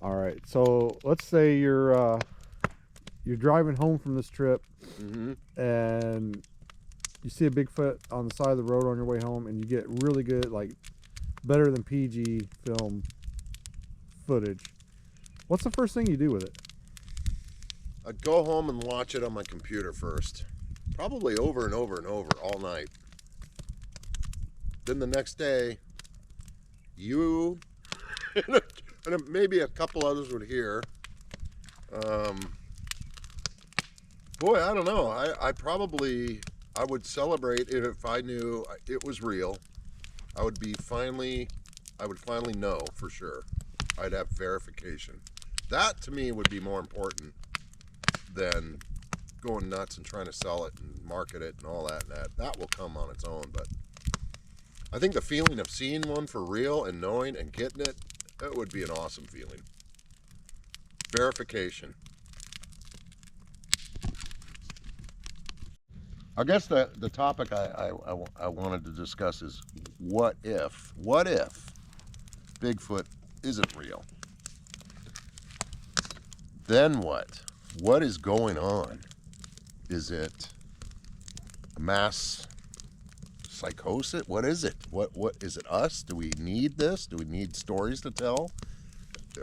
All right. So let's say you're driving home from this trip, and you see a Bigfoot on the side of the road on your way home, and you get really good, like better than PG film footage. What's the first thing you do with it? I'd go home and watch it on my computer first. Probably over and over and over all night. Then the next day, you and maybe a couple others would hear. Boy, I don't know. I would celebrate it if I knew it was real. I would finally know for sure. I'd have verification. That to me would be more important than going nuts and trying to sell it and market it and all that. That will come on its own. But I think the feeling of seeing one for real and knowing and getting it, it would be an awesome feeling. Verification. I guess the topic I wanted to discuss is what if Bigfoot isn't real? Then what? What is going on? Is it a mass psychosis? What is it? What is it us? Do we need this? Do we need stories to tell?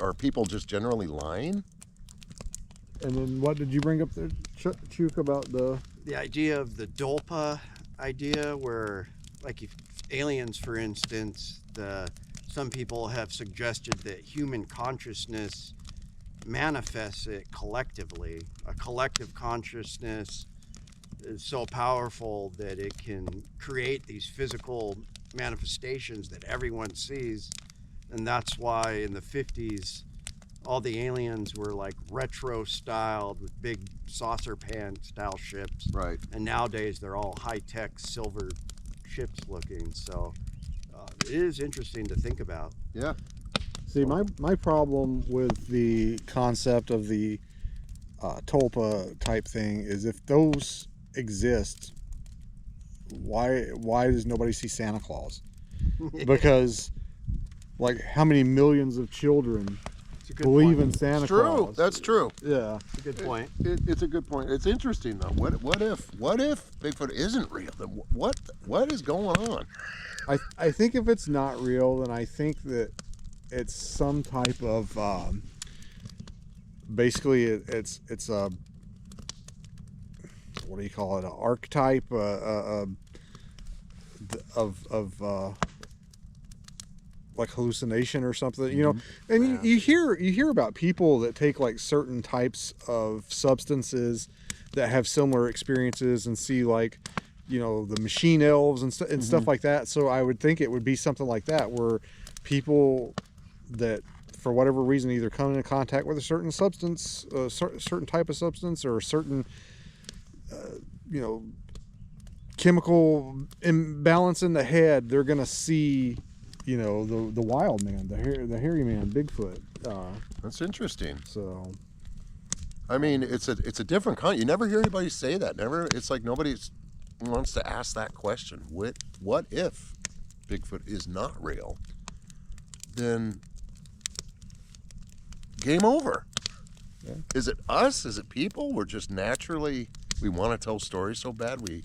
Are people just generally lying? And then what did you bring up there, Chuke, about the idea of the Dolpa idea, where, like, if aliens, for instance, some people have suggested that human consciousness manifests it collectively. A collective consciousness is so powerful that it can create these physical manifestations that everyone sees, and that's why in the 50s all the aliens were like retro styled with big saucer pan style ships, right? And nowadays they're all high-tech silver ships looking. So it is interesting to think about. Yeah. See, my problem with the concept of the Tulpa type thing is, if those exist, why does nobody see Santa Claus? Because, like, how many millions of children believe in Santa Claus? True. That's true. Yeah. It's a good point. It's a good point. It's interesting though. What if Bigfoot isn't real? Then what is going on? I think if it's not real, then I think that it's some type of basically it's a, what do you call it, an archetype of like hallucination or something, you know. And you hear about people that take like certain types of substances that have similar experiences and see, like, you know, the machine elves and stuff like that. So I would think it would be something like that, where people that for whatever reason either come into contact with a certain substance, a certain type of substance, or a certain you know, chemical imbalance in the head, they're gonna see, you know, the wild man, the hairy man, Bigfoot. That's interesting. So, I mean, it's a different kind. You never hear anybody say that. It's like nobody wants to ask that question. What if Bigfoot is not real? Then game over. Yeah. Is it us? Is it people? We're just naturally, we want to tell stories so bad we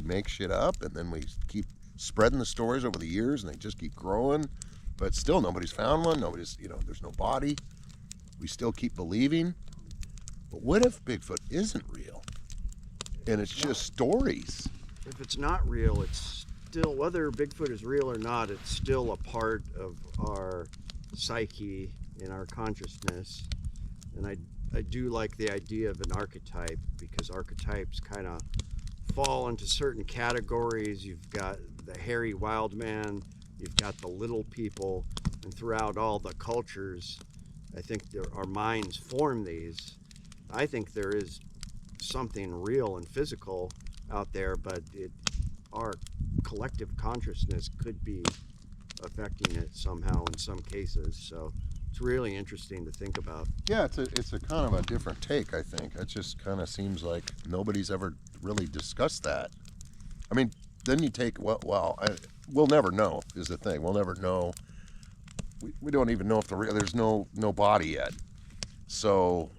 make shit up, and then we keep spreading the stories over the years, and they just keep growing, but still nobody's found one. Nobody's, you know, there's no body. We still keep believing. But what if Bigfoot isn't real and it's just stories? If it's not real, it's still, whether Bigfoot is real or not, it's still a part of our psyche and our consciousness. And I do like the idea of an archetype, because archetypes kind of fall into certain categories. You've got the hairy wild man, you've got the little people, and throughout all the cultures, I think our minds form these. I think there is something real and physical out there, but our collective consciousness could be affecting it somehow in some cases. So it's really interesting to think about. Yeah, it's a kind of a different take, I think. It just kind of seems like nobody's ever really discussed that. I mean, then you take, we'll never know is the thing. We'll never know we don't even know if there's no body yet. So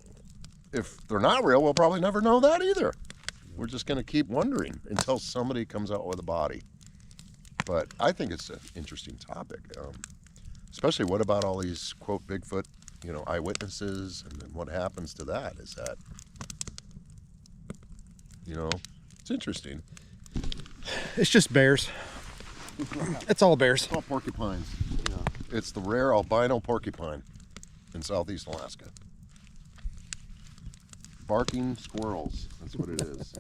if they're not real, we'll probably never know that either. We're just going to keep wondering until somebody comes out with a body. But I think it's an interesting topic, especially what about all these, quote, Bigfoot, eyewitnesses, and then what happens to that? Is that, it's interesting. It's just bears. It's all bears. It's all porcupines. Yeah. It's the rare albino porcupine in southeast Alaska. Barking squirrels, that's what it is.